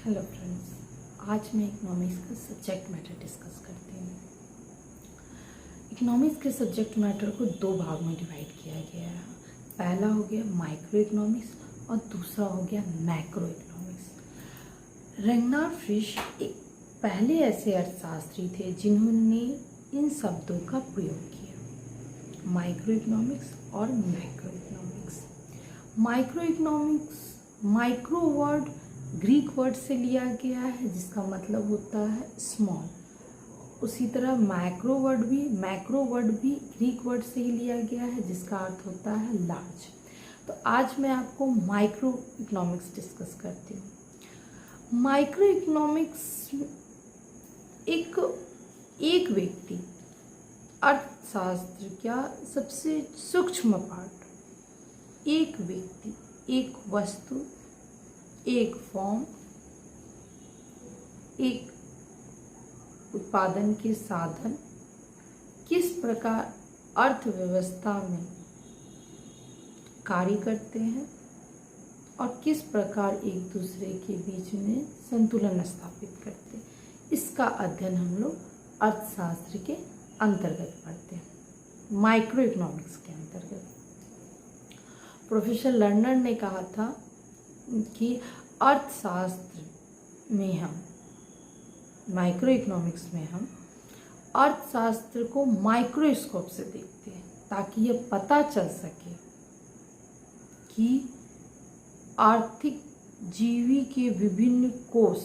Hello friends, आज मैं economics का सब्जेक्ट मैटर डिस्कस करती हूँ। इकोनॉमिक्स के सब्जेक्ट मैटर को दो भाग में डिवाइड किया गया है। पहला हो गया माइक्रो इकोनॉमिक्स और दूसरा हो गया मैक्रो इकोनॉमिक्स। रेगनार फिश एक पहले ऐसे अर्थशास्त्री थे जिन्होंने इन शब्दों का प्रयोग किया, माइक्रो इकोनॉमिक्स और macro economics. Micro economics, micro word Greek word से लिया गया है जिसका मतलब होता है स्मॉल। उसी तरह मैक्रो वर्ड भी ग्रीक वर्ड से ही लिया गया है जिसका अर्थ होता है लार्ज। तो आज मैं आपको माइक्रो इकोनॉमिक्स डिस्कस करती हूँ। माइक्रो इकोनॉमिक्स एक व्यक्ति अर्थशास्त्र का सबसे सूक्ष्म पार्ट, एक व्यक्ति, एक वस्तु, एक फॉर्म, एक उत्पादन के साधन किस प्रकार अर्थव्यवस्था में कार्य करते हैं और किस प्रकार एक दूसरे के बीच में संतुलन स्थापित करते हैं, इसका अध्ययन हम लोग अर्थशास्त्र के अंतर्गत पढ़ते हैं, माइक्रो इकोनॉमिक्स के अंतर्गत। प्रोफेसर लर्नर ने कहा था कि अर्थशास्त्र में हम, माइक्रो इकोनॉमिक्स में हम अर्थशास्त्र को माइक्रोस्कोप से देखते हैं ताकि ये पता चल सके कि आर्थिक जीवी के विभिन्न कोष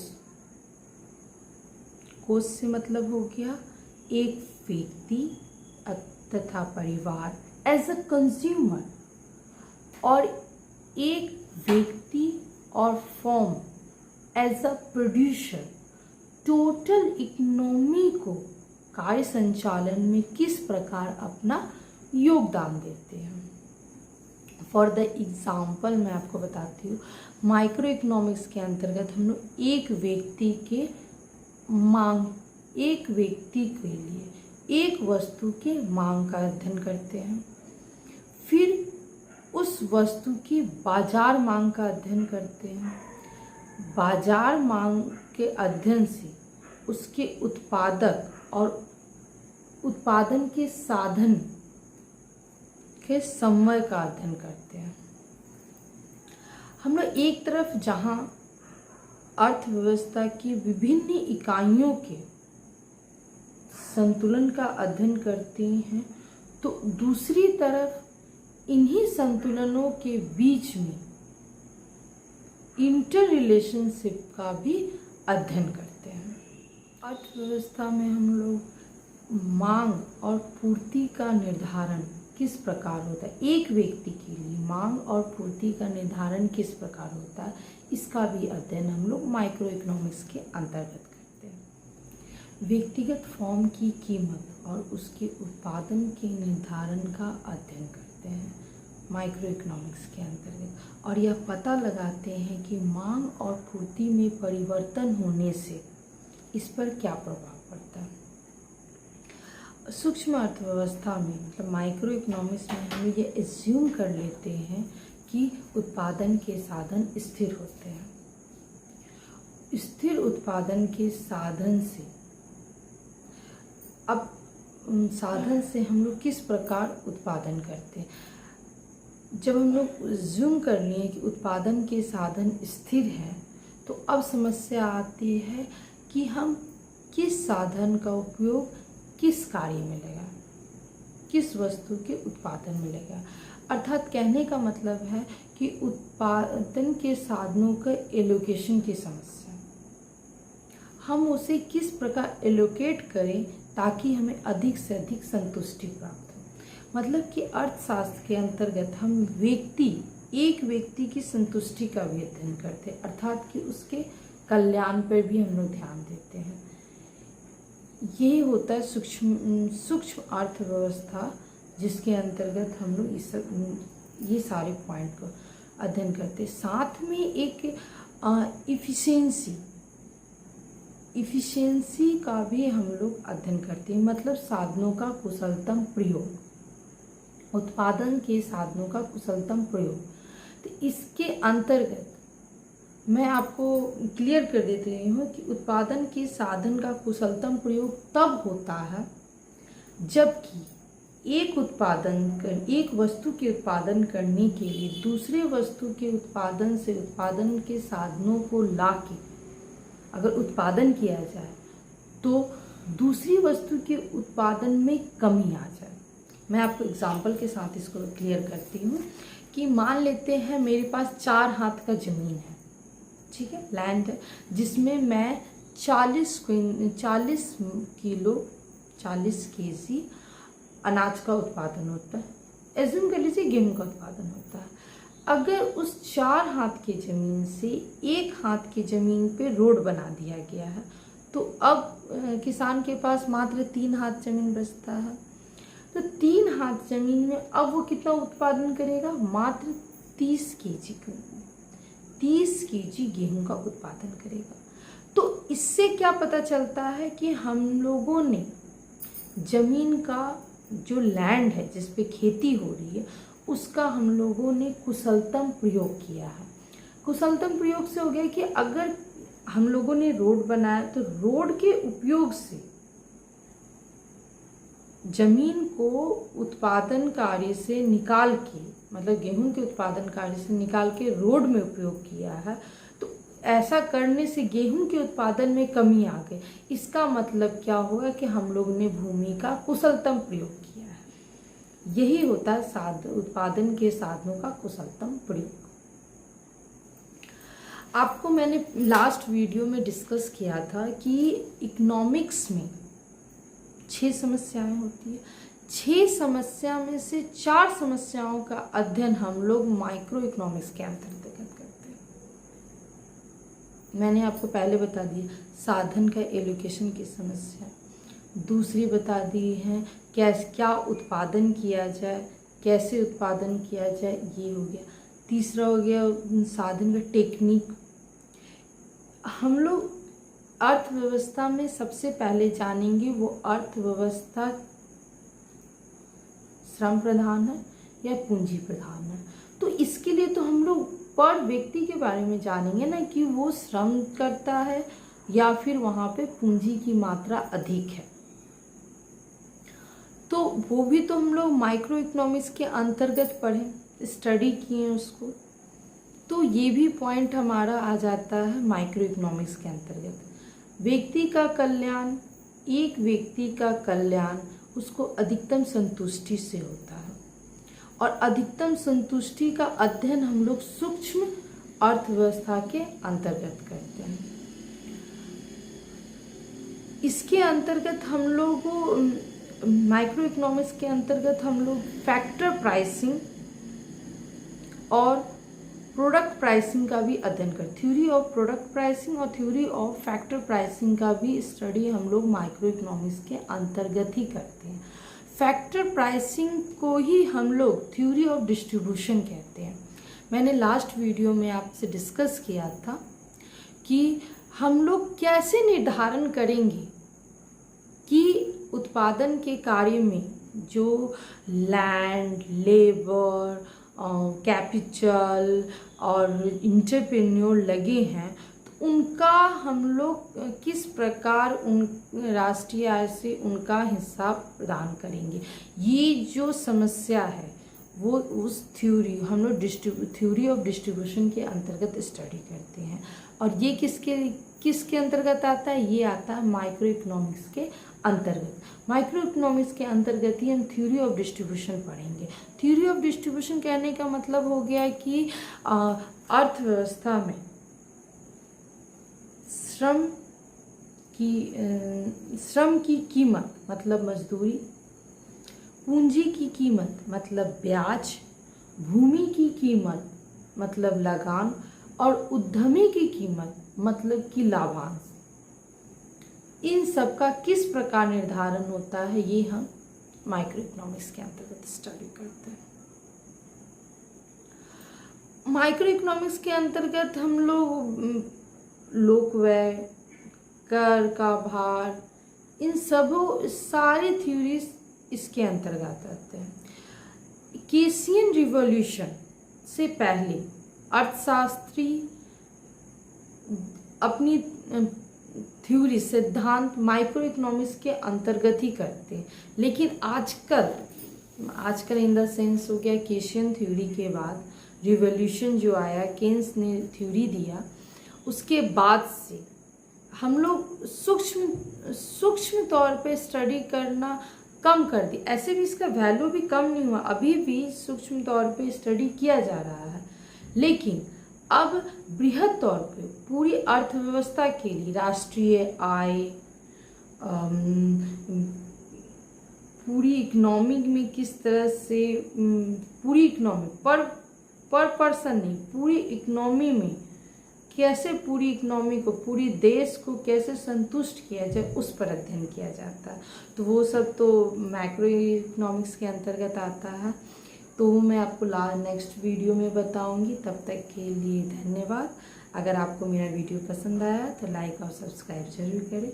से मतलब हो गया एक व्यक्ति तथा परिवार एज अ कंज्यूमर, और एक व्यक्ति और form as a producer, total economy को कार्य संचालन में किस प्रकार अपना योगदान देते हैं। फॉर द एग्जाम्पल मैं आपको बताती हूँ, माइक्रो इकोनॉमिक्स के अंतर्गत हम लोग एक व्यक्ति के लिए एक वस्तु के मांग का अध्ययन करते हैं, फिर उस वस्तु की बाजार मांग का अध्ययन करते हैं। बाजार मांग के अध्ययन से उसके उत्पादक और उत्पादन के साधन के समय का अध्ययन करते हैं। हम लोग एक तरफ जहां अर्थव्यवस्था की विभिन्न इकाइयों के संतुलन का अध्ययन करते हैं, तो दूसरी तरफ इन्हीं संतुलनों के बीच में इंटर रिलेशनशिप का भी अध्ययन करते हैं। अर्थव्यवस्था में हम लोग मांग और पूर्ति का निर्धारण किस प्रकार होता है, एक व्यक्ति के लिए मांग और पूर्ति का निर्धारण किस प्रकार होता है, इसका भी अध्ययन हम लोग माइक्रो इकोनॉमिक्स के अंतर्गत करते हैं। व्यक्तिगत फॉर्म की कीमत और उसके उत्पादन के निर्धारण का अध्ययन करते हैं माइक्रो इकोनॉमिक्स के अंतर्गत, और यह पता लगाते हैं कि मांग और पूर्ति में परिवर्तन होने से इस पर क्या प्रभाव पड़ता है। सूक्ष्म अर्थव्यवस्था में मतलब माइक्रो इकोनॉमिक्स में हम ये एज्यूम कर लेते हैं कि उत्पादन के साधन स्थिर होते हैं। स्थिर उत्पादन के साधन से अब साधन से हम लोग किस प्रकार उत्पादन करते हैं। जब हम लोग जूम कर लिए कि उत्पादन के साधन स्थिर हैं, तो अब समस्या आती है कि हम किस साधन का उपयोग किस कार्य में लेगा, किस वस्तु के उत्पादन में लेगा। अर्थात कहने का मतलब है कि उत्पादन के साधनों का एलोकेशन की समस्या, हम उसे किस प्रकार एलोकेट करें ताकि हमें अधिक से अधिक संतुष्टि प्राप्त हो। मतलब कि अर्थशास्त्र के अंतर्गत हम एक व्यक्ति की संतुष्टि का भी अध्ययन करते हैं, अर्थात कि उसके कल्याण पर भी हम लोग ध्यान देते हैं। ये होता है सूक्ष्म अर्थव्यवस्था, जिसके अंतर्गत हम लोग ये सारे पॉइंट को अध्ययन करते हैं। साथ में एक इफिशिएंसी का भी हम लोग अध्ययन करते हैं, मतलब साधनों का कुशलतम प्रयोग, उत्पादन के साधनों का कुशलतम प्रयोग। तो इसके अंतर्गत मैं आपको क्लियर कर देती रही हूँ कि उत्पादन के साधन का कुशलतम प्रयोग तब होता है जबकि एक वस्तु के उत्पादन करने के लिए दूसरे वस्तु के उत्पादन से उत्पादन के साधनों को लाके अगर उत्पादन किया जाए तो दूसरी वस्तु के उत्पादन में कमी आ जाए। मैं आपको एग्जांपल के साथ इसको क्लियर करती हूँ कि मान लेते हैं मेरे पास 4 हाथ का ज़मीन है, ठीक है, लैंड है, जिसमें मैं 40 केजी अनाज का उत्पादन होता है। एज्यूम कर लीजिए गेहूं का उत्पादन होता है। अगर उस 4 हाथ के ज़मीन से 1 हाथ की ज़मीन पे रोड बना दिया गया है तो अब किसान के पास मात्र 3 हाथ ज़मीन बचता है। तो 3 हाथ ज़मीन में अब वो कितना उत्पादन करेगा? मात्र 30 केजी गेहूं का उत्पादन करेगा। तो इससे क्या पता चलता है कि हम लोगों ने ज़मीन का जो लैंड है जिस पे खेती हो रही है उसका हम लोगों ने कुशलतम प्रयोग किया है। कुशलतम प्रयोग से हो गया कि अगर हम लोगों ने रोड बनाया तो रोड के उपयोग से जमीन को उत्पादन कार्य से निकाल के, मतलब गेहूं के उत्पादन कार्य से निकाल के रोड में उपयोग किया है। तो ऐसा करने से गेहूं के उत्पादन में कमी आ गई। इसका मतलब क्या हुआ कि हम लोग ने भूमि का कुशलतम प्रयोग किया है। यही होता है उत्पादन के साधनों का कुशलतम प्रयोग। आपको मैंने लास्ट वीडियो में डिस्कस किया था कि इकोनॉमिक्स में 6 समस्याएं होती है। 6 समस्या में से 4 समस्याओं का अध्ययन हम लोग माइक्रो इकोनॉमिक्स के अंतर्गत करते हैं। मैंने आपको पहले बता दिया साधन का एलोकेशन की समस्या, दूसरी बता दी है क्या उत्पादन किया जाए, कैसे उत्पादन किया जाए, ये हो गया। तीसरा हो गया साधन का टेक्निक। हम लोग अर्थव्यवस्था में सबसे पहले जानेंगे वो अर्थव्यवस्था श्रम प्रधान है या पूंजी प्रधान है। तो इसके लिए तो हम लोग पर व्यक्ति के बारे में जानेंगे ना कि वो श्रम करता है या फिर वहाँ पे पूंजी की मात्रा अधिक है। तो वो भी तो हम लोग माइक्रो इकोनॉमिक्स के अंतर्गत पढ़े, स्टडी किए उसको। तो ये भी पॉइंट हमारा आ जाता है माइक्रो इकोनॉमिक्स के अंतर्गत। व्यक्ति का कल्याण, एक व्यक्ति का कल्याण उसको अधिकतम संतुष्टि से होता है और अधिकतम संतुष्टि का अध्ययन हम लोग सूक्ष्म अर्थव्यवस्था के अंतर्गत करते हैं। इसके अंतर्गत हम लोग माइक्रो इकोनॉमिक्स के अंतर्गत हम लोग फैक्टर प्राइसिंग और प्रोडक्ट प्राइसिंग का भी अध्ययन करते हैं। थ्योरी ऑफ प्रोडक्ट प्राइसिंग और थ्योरी ऑफ फैक्टर प्राइसिंग का भी स्टडी हम लोग माइक्रो इकोनॉमिक्स के अंतर्गत ही करते हैं। फैक्टर प्राइसिंग को ही हम लोग थ्योरी ऑफ डिस्ट्रीब्यूशन कहते हैं। मैंने लास्ट वीडियो में आपसे डिस्कस किया था कि हम लोग कैसे निर्धारण करेंगे कि उत्पादन के कार्य में जो लैंड, लेबर, कैपिटल और इंटरप्रेन्योर लगे हैं तो उनका हम लोग किस प्रकार उन राष्ट्रीय आय से उनका हिस्सा प्रदान करेंगे। ये जो समस्या है वो उस थ्योरी हम लोग थ्योरी ऑफ डिस्ट्रीब्यूशन के अंतर्गत स्टडी करते हैं। और ये किसके अंतर्गत आता है? ये आता है माइक्रो इकोनॉमिक्स के अंतर्गत। माइक्रो इकोनॉमिक्स के अंतर्गत ही हम थ्योरी ऑफ डिस्ट्रीब्यूशन पढ़ेंगे। थ्योरी ऑफ डिस्ट्रीब्यूशन कहने का मतलब हो गया कि अर्थव्यवस्था में श्रम की कीमत मतलब मजदूरी, पूंजी की कीमत मतलब ब्याज, भूमि की कीमत मतलब लगान और उद्यमी की कीमत मतलब कि लाभांश, इन सब का किस प्रकार निर्धारण होता है ये हम माइक्रो इकोनॉमिक्स के अंतर्गत स्टडी करते हैं। माइक्रो इकोनॉमिक्स के अंतर्गत हम लोग लोक व्यय, कर का भार, इन सारी थ्योरीज इसके अंतर्गत आते हैं। केसियन रिवॉल्यूशन से पहले अर्थशास्त्री अपनी थ्योरी सिद्धांत माइक्रो इकोनॉमिक्स के अंतर्गत ही करते हैं। लेकिन आजकल इन द सेंस हो गया केशियन थ्योरी के बाद रिवॉल्यूशन जो आया, केन्स ने थ्योरी दिया, उसके बाद से हम लोग सूक्ष्म तौर पे स्टडी करना कम कर दी। ऐसे भी इसका वैल्यू भी कम नहीं हुआ, अभी भी सूक्ष्म तौर पे स्टडी किया जा रहा है। लेकिन अब बृहद तौर पे पूरी अर्थव्यवस्था के लिए राष्ट्रीय आय, पूरी इकोनॉमी में किस तरह से पूरी इकोनॉमी पर पर्सन नहीं, पूरी इकोनॉमी में कैसे पूरी इकोनॉमी को, पूरी देश को कैसे संतुष्ट किया जाए, उस पर अध्ययन किया जाता है। तो वो सब तो मैक्रो इकोनॉमिक्स के अंतर्गत आता है। तो मैं आपको नेक्स्ट वीडियो में बताऊंगी। तब तक के लिए धन्यवाद। अगर आपको मेरा वीडियो पसंद आया तो लाइक और सब्सक्राइब जरूर करें।